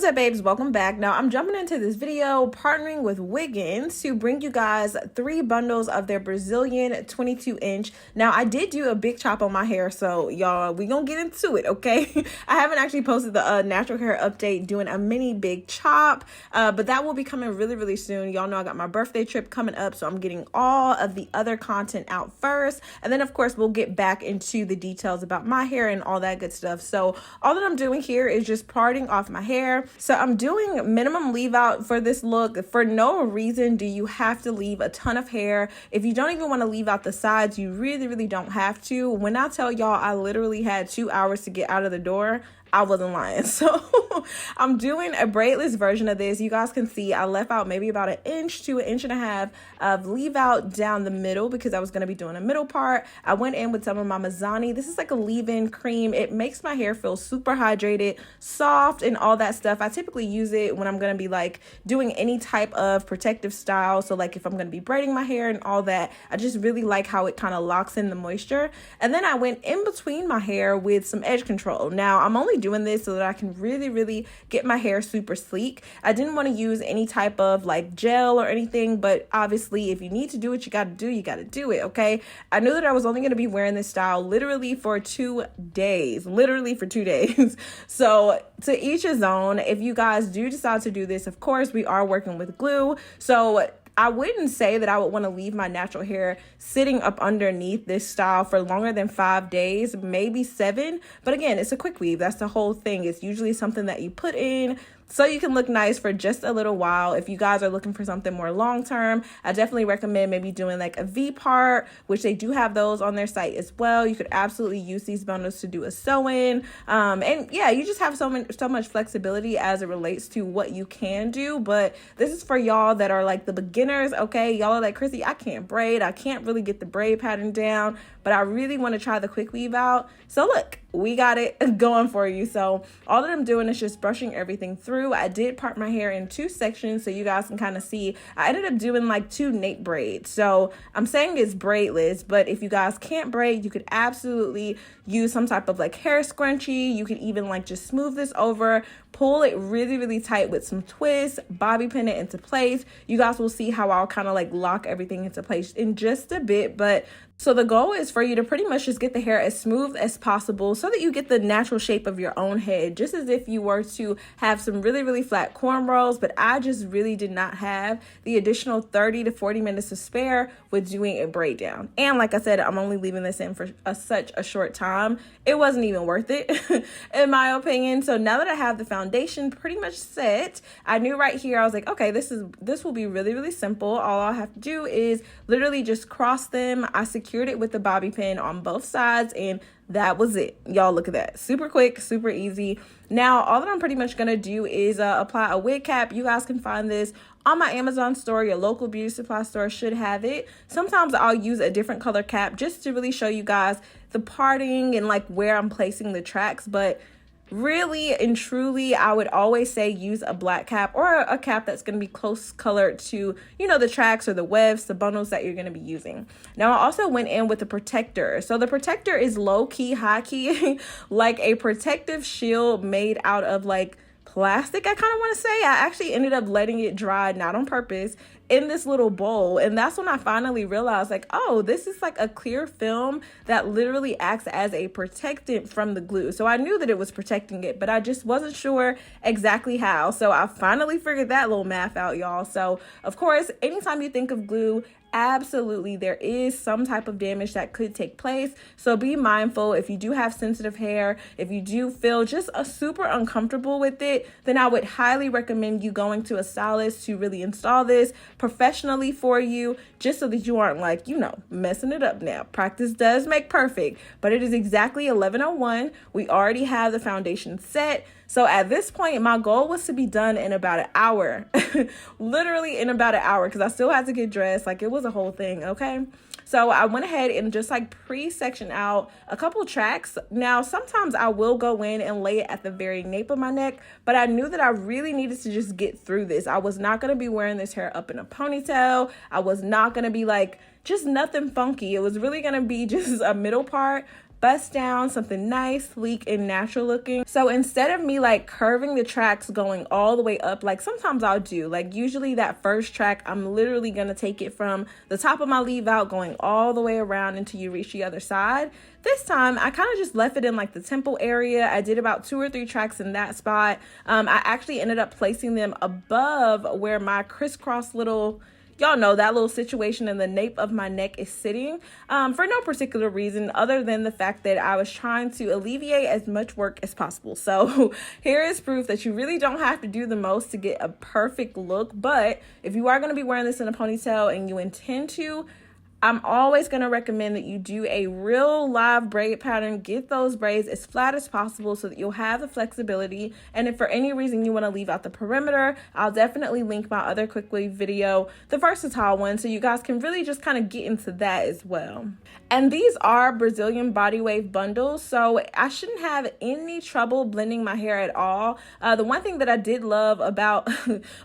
What's up, babes? Welcome back. Now I'm jumping into this video partnering with Wiggins to bring you guys 3 bundles of their Brazilian 22-inch. Now I did do a big chop on my hair, so y'all, we gonna get into it, okay? I haven't actually posted the natural hair update doing a mini big chop, but that will be coming really soon. Y'all know I got my birthday trip coming up, so I'm getting all of the other content out first, and then of course we'll get back into the details about my hair and all that good stuff. So all that I'm doing here is just parting off my hair. So I'm doing minimum leave out for this look. For no reason do you have to leave a ton of hair. If you don't even want to leave out the sides, you really don't have to. When I tell y'all I literally had 2 hours to get out of the door, I wasn't lying. So I'm doing a braidless version of this. You guys can see I left out maybe about 1 inch to 1.5 inches of leave out down the middle because I was going to be doing a middle part. I went in with some of my Mazzani. This is like a leave-in cream. It makes my hair feel super hydrated, soft, and all that stuff. I typically use it when I'm going to be like doing any type of protective style. So like if I'm going to be braiding my hair and all that, I just really like how it kind of locks in the moisture. And then I went in between my hair with some edge control. Now I'm only doing this so that I can really get my hair super sleek. I didn't want to use any type of like gel or anything, but obviously if you need to do what you got to do it, okay? I knew that I was only going to be wearing this style literally for 2 days, So to each his own. If you guys do decide to do this, of course we are working with glue, so I wouldn't say that I would want to leave my natural hair sitting up underneath this style for longer than 5 days, maybe 7. But again, it's a quick weave. That's the whole thing. It's usually something that you put in so you can look nice for just a little while. If you guys are looking for something more long term, I definitely recommend maybe doing like a V part, which they do have those on their site as well. You could absolutely use these bundles to do a sew-in. And yeah, you just have so much flexibility as it relates to what you can do. But this is for y'all that are like the beginners, okay? Y'all are like, Chrissy, I can't braid. I can't really get the braid pattern down, but I really want to try the quick weave out. So look, we got it going for you. So all that I'm doing is just brushing everything through. I did part my hair in 2 sections so you guys can kind of see. I ended up doing like 2 nape braids. So I'm saying it's braidless, but if you guys can't braid, you could absolutely use some type of like hair scrunchie. You could even like just smooth this over, pull it really tight with some twists, bobby pin it into place. You guys will see how I'll kind of like lock everything into place in just a bit. But so the goal is for you to pretty much just get the hair as smooth as possible so that you get the natural shape of your own head, just as if you were to have some really flat cornrows. But I just really did not have the additional 30 to 40 minutes to spare with doing a braid down. And like I said, I'm only leaving this in for such a short time. It wasn't even worth it in my opinion. So now that I have the foundation pretty much set, I knew right here, I was like, okay, this will be really simple. All I'll have to do is literally just cross them. I secured it with the bobby pin on both sides, and that was it. Y'all, look at that. Super quick, super easy. Now, all that I'm pretty much going to do is apply a wig cap. You guys can find this on my Amazon store. Your local beauty supply store should have it. Sometimes I'll use a different color cap just to really show you guys the parting and like where I'm placing the tracks. But really and truly, I would always say use a black cap or a cap that's going to be close colored to, you know, the tracks or the wefts, the bundles that you're going to be using. Now, I also went in with the protector. So the protector is low key, high key, like a protective shield made out of like plastic, I kind of want to say. I actually ended up letting it dry, not on purpose, in this little bowl. And that's when I finally realized like, oh, this is like a clear film that literally acts as a protectant from the glue. So I knew that it was protecting it, but I just wasn't sure exactly how. So I finally figured that little math out, y'all. So of course, anytime you think of glue, absolutely there is some type of damage that could take place. So be mindful. If you do have sensitive hair, if you do feel just super uncomfortable with it, then I would highly recommend you going to a stylist to really install this professionally for you, just so that you aren't like, you know, messing it up. Now, practice does make perfect, but it is exactly 11:01. We already have the foundation set. So at this point, my goal was to be done in about an hour, literally in about an hour, because I still had to get dressed. Like, it was a whole thing, okay? So I went ahead and just like pre-section out a couple tracks. Now, sometimes I will go in and lay it at the very nape of my neck, but I knew that I really needed to just get through this. I was not going to be wearing this hair up in a ponytail. I was not going to be like just nothing funky. It was really going to be just a middle part, bust down, something nice, sleek, and natural looking. So instead of me like curving the tracks going all the way up, like sometimes I'll do, like usually that first track, I'm literally gonna take it from the top of my leave out going all the way around until you reach the other side. This time, I kind of just left it in like the temple area. I did about 2 or 3 tracks in that spot. I actually ended up placing them above where my crisscross little, y'all know, that little situation in the nape of my neck is sitting, for no particular reason other than the fact that I was trying to alleviate as much work as possible. So here is proof that you really don't have to do the most to get a perfect look. But if you are going to be wearing this in a ponytail and you intend to, I'm always going to recommend that you do a real live braid pattern. Get those braids as flat as possible so that you'll have the flexibility. And if for any reason you want to leave out the perimeter, I'll definitely link my other quick wave video, the versatile one, so you guys can really just kind of get into that as well. And these are Brazilian body wave bundles, so I shouldn't have any trouble blending my hair at all. The one thing that I did love about,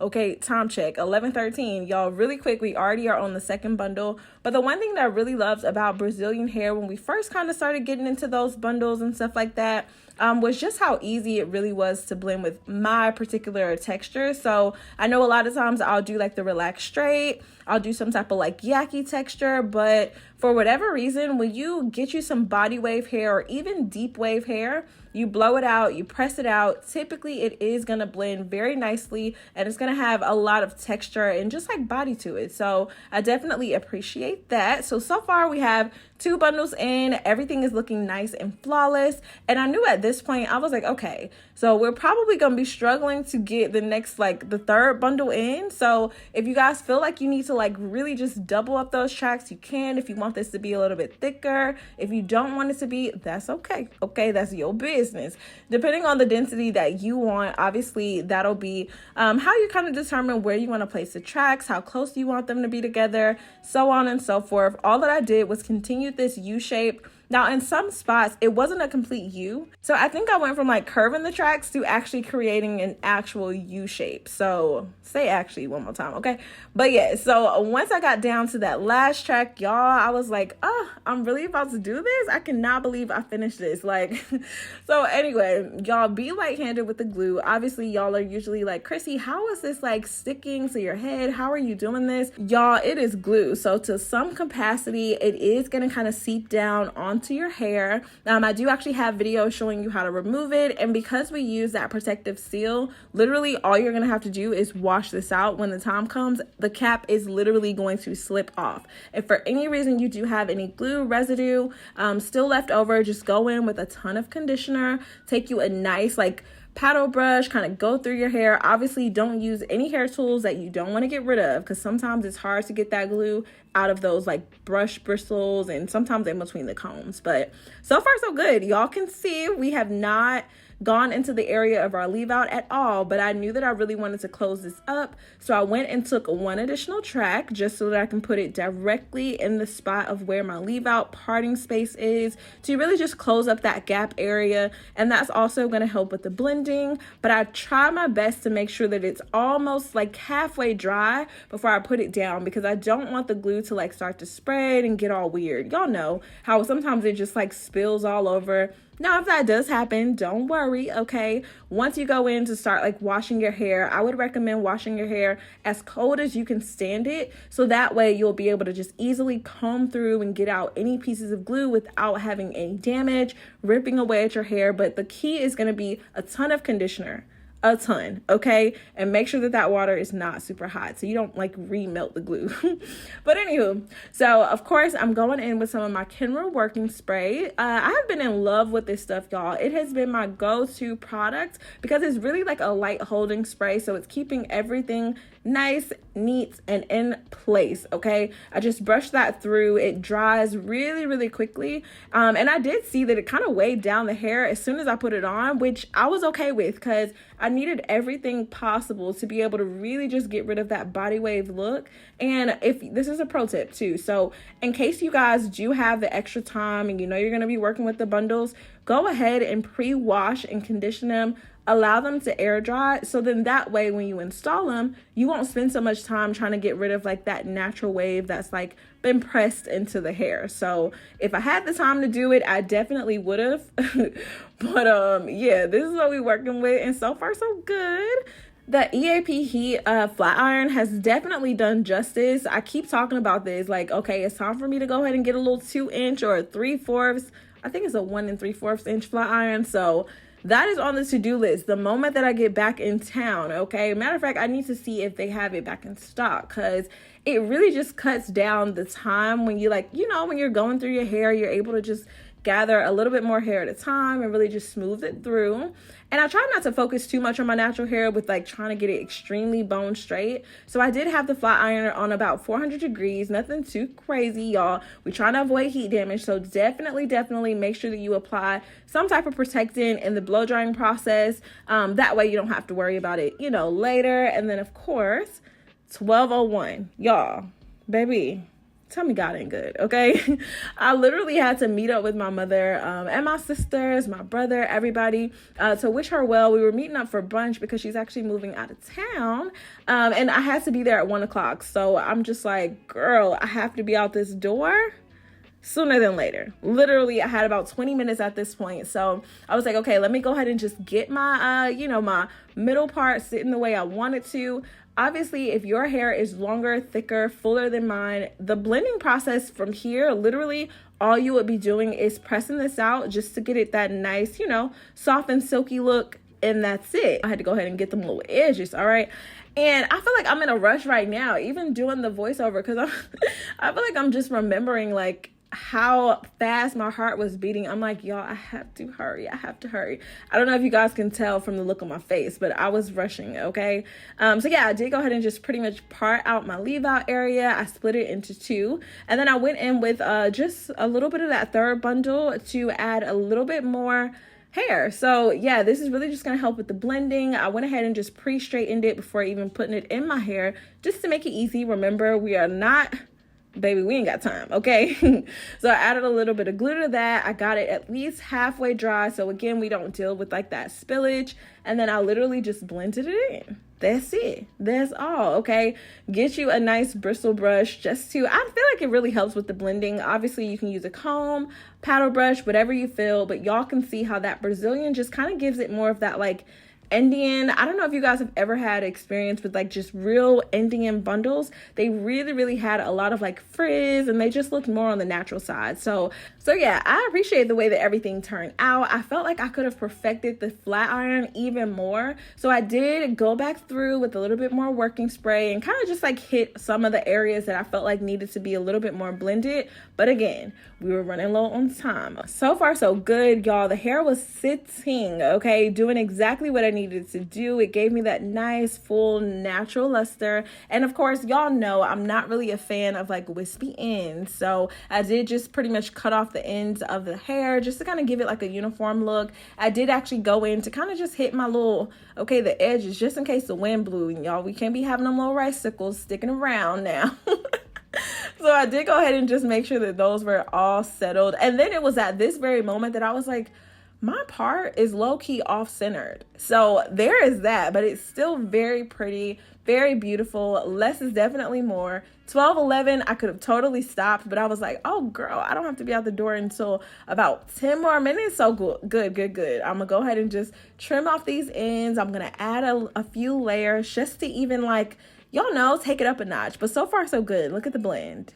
okay, time check, 11:13, y'all, really quick, we already are on the second bundle. But the one thing that I really loved about Brazilian hair when we first kind of started getting into those bundles and stuff like that was just how easy it really was to blend with my particular texture. So I know a lot of times I'll do like the relaxed straight, I'll do some type of like yucky texture, but for whatever reason, when you get you some body wave hair or even deep wave hair, you blow it out, you press it out, typically it is going to blend very nicely and it's going to have a lot of texture and just like body to it. So I definitely appreciate that. So far we have 2 bundles in, everything is looking nice and flawless. And I knew at this point, I was like, okay, so we're probably going to be struggling to get the next, like the 3rd bundle in. So if you guys feel like you need to like really just double up those tracks, you can. If you want this to be a little bit thicker, if you don't want it to be, that's okay. Okay, that's your business. Depending on the density that you want, obviously that'll be how you kind of determine where you want to place the tracks, how close you want them to be together, so on and so forth. All that I did was continue this U shape. Now, in some spots, it wasn't a complete U. So I think I went from like curving the tracks to actually creating an actual U shape. So say actually one more time, okay? But yeah, so once I got down to that last track, y'all, I was like, oh, I'm really about to do this. I cannot believe I finished this. Like, so anyway, y'all, be light-handed with the glue. Obviously, y'all are usually like, Chrissy, how is this like sticking to your head? How are you doing this? Y'all, it is glue. So to some capacity, it is going to kind of seep down onto your hair. I do actually have videos showing you how to remove it, and because we use that protective seal, literally all you're gonna have to do is wash this out. When the time comes, the cap is literally going to slip off. If for any reason you do have any glue residue still left over, just go in with a ton of conditioner, take you a nice like paddle brush, kind of go through your hair. Obviously, don't use any hair tools that you don't want to get rid of, because sometimes it's hard to get that glue out of those like brush bristles and sometimes in between the combs. But so far so good. Y'all can see we have not gone into the area of our leave out at all, but I knew that I really wanted to close this up, so I went and took 1 additional track just so that I can put it directly in the spot of where my leave out parting space is, to really just close up that gap area. And that's also going to help with the blending, but I try my best to make sure that it's almost like halfway dry before I put it down, because I don't want the glue to like start to spread and get all weird. Y'all know how sometimes it just like spills all over. Now, if that does happen, don't worry, okay? Once you go in to start like washing your hair, I would recommend washing your hair as cold as you can stand it, so that way you'll be able to just easily comb through and get out any pieces of glue without having any damage, ripping away at your hair. But the key is going to be a ton of conditioner. A ton, okay? And make sure that that water is not super hot so you don't like remelt the glue. But anywho, so of course I'm going in with some of my Kenra working spray. I have been in love with this stuff, y'all. It has been my go-to product because it's really like a light holding spray, so it's keeping everything nice, neat, and in place, okay? I just brush that through. It dries really, really quickly. And I did see that it kind of weighed down the hair as soon as I put it on, which I was okay with because I needed everything possible to be able to really just get rid of that body wave look. And if this is a pro tip too, so in case you guys do have the extra time and you know you're going to be working with the bundles, go ahead and pre-wash and condition them allow them to air dry. So then that way, when you install them, you won't spend so much time trying to get rid of like that natural wave that's like been pressed into the hair. So if I had the time to do it, I definitely would have. But yeah, this is what we're working with, and so far so good. The EAP heat flat iron has definitely done justice. I keep talking about this, like, okay, it's time for me to go ahead and get a little 2-inch or a 3/4. I think it's a 1 3/4 inch flat iron. So that is on the to-do list the moment that I get back in town. Okay, matter of fact, I need to see if they have it back in stock, because it really just cuts down the time when you, like, you know, when you're going through your hair, you're able to just gather a little bit more hair at a time and really just smooth it through. And I try not to focus too much on my natural hair with like trying to get it extremely bone straight. So I did have the flat iron on about 400 degrees, nothing too crazy, y'all. We try to avoid heat damage. So definitely make sure that you apply some type of protectant in the blow drying process. That way you don't have to worry about it, you know, later. And then of course, 1201, y'all, baby, tell me God ain't good, okay? I literally had to meet up with my mother and my sisters, my brother, everybody, to wish her well. We were meeting up for brunch because she's actually moving out of town, and I had to be there at 1 o'clock. So I'm just like, girl, I have to be out this door sooner than later. Literally, I had about 20 minutes at this point. So I was like, okay, let me go ahead and just get my, my middle part sitting the way I want it to. Obviously, if your hair is longer, thicker, fuller than mine, the blending process from here, literally all you would be doing is pressing this out just to get it that nice, soft and silky look. And that's it. I had to go ahead and get them little edges. All right. And I feel like I'm in a rush right now, even doing the voiceover, because I feel like I'm just remembering like how fast my heart was beating. I'm like, y'all, I have to hurry. I don't know if you guys can tell from the look on my face, but I was rushing. Okay. So yeah, I did go ahead and just pretty much part out my leave out area. I split it into 2, and then I went in with just a little bit of that third bundle to add a little bit more hair. So yeah, this is really just going to help with the blending. I went ahead and just pre-straightened it before even putting it in my hair, just to make it easy. Remember, we ain't got time, okay? So I added a little bit of glue to that. I got it at least halfway dry, so again, we don't deal with like that spillage. And then I literally just blended it in. That's it. That's all, okay? Get you a nice bristle brush I feel like it really helps with the blending. Obviously, you can use a comb, paddle brush, whatever you feel, but y'all can see how that Brazilian just kind of gives it more of that like Indian. I don't know if you guys have ever had experience with like just real Indian bundles. They really had a lot of like frizz, and they just looked more on the natural side. So yeah, I appreciate the way that everything turned out. I felt like I could have perfected the flat iron even more. So I did go back through with a little bit more working spray and kind of just like hit some of the areas that I felt like needed to be a little bit more blended. But again, we were running low on time. So far, so good, y'all. The hair was sitting, okay, doing exactly what I needed to do. It gave me that nice, full, natural luster. And of course, y'all know I'm not really a fan of like wispy ends. So I did just pretty much cut off the ends of the hair just to kind of give it like a uniform look. I did actually go in to kind of just hit my the edges, just in case the wind blew. And y'all, we can't be having them little ricicles sticking around now. So I did go ahead and just make sure that those were all settled. And then it was at this very moment that I was like, my part is low-key off-centered. So there is that, but it's still very pretty, very beautiful. Less is definitely more. 12:11, I could have totally stopped, but I was like, oh girl, I don't have to be out the door until about 10 more minutes. So good. I'm gonna go ahead and just trim off these ends. I'm gonna add a few layers just to even like, y'all know, take it up a notch. But so far so good. Look at the blend.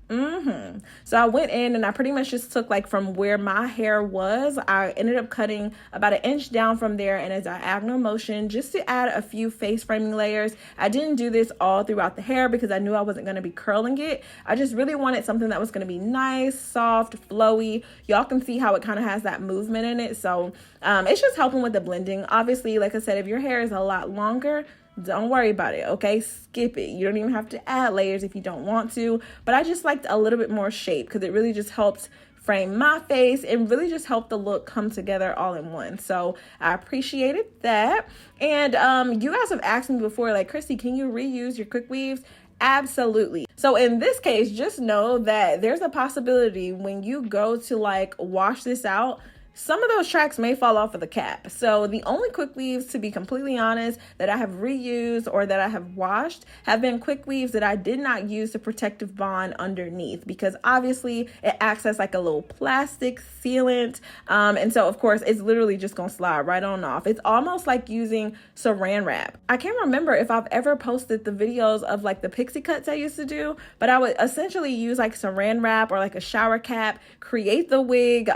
So I went in and I pretty much just took like from where my hair was, I ended up cutting about 1 inch down from there in a diagonal motion just to add a few face framing layers. I didn't do this all throughout the hair because I knew I wasn't going to be curling it. I just really wanted something that was going to be nice, soft, flowy. Y'all can see how it kind of has that movement in it. So it's just helping with the blending. Obviously, like I said, if your hair is a lot longer, don't worry about it, okay? Skip it. You don't even have to add layers if you don't want to. But I just liked a little bit more shape because it really just helped frame my face and really just helped the look come together all in one. So I appreciated that. And you guys have asked me before, like, Christy, can you reuse your quick weaves? Absolutely. So in this case, just know that there's a possibility when you go to like wash this out, some of those tracks may fall off of the cap. So the only quick weaves, to be completely honest, that I have reused or that I have washed have been quick weaves that I did not use the protective bond underneath, because obviously it acts as like a little plastic sealant. And so of course it's literally just gonna slide right on off. It's almost like using saran wrap. I can't remember if I've ever posted the videos of like the pixie cuts I used to do, but I would essentially use like saran wrap or like a shower cap, create the wig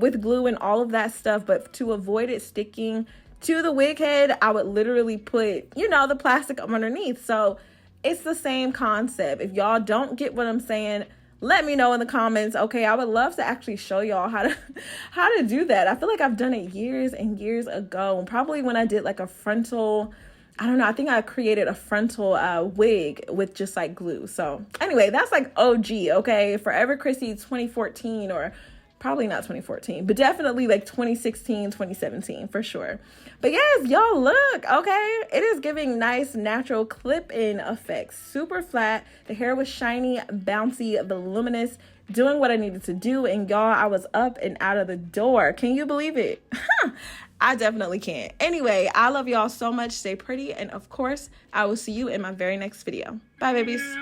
with glue and all of that stuff, but to avoid it sticking to the wig head, I would literally put, you know, the plastic underneath. So it's the same concept. If y'all don't get what I'm saying, let me know in the comments. Okay, I would love to actually show y'all how to do that. I feel like I've done it years and years ago, probably when I did like a frontal, I don't know, I think I created a frontal wig with just like glue. So anyway, that's like OG, okay? Forever Chrissy 2014, or probably not 2014, but definitely like 2016, 2017 for sure. But yes, y'all look, okay? It is giving nice natural clip-in effects. Super flat. The hair was shiny, bouncy, voluminous, doing what I needed to do. And y'all, I was up and out of the door. Can you believe it? I definitely can't. Anyway, I love y'all so much. Stay pretty. And of course, I will see you in my very next video. Bye, babies.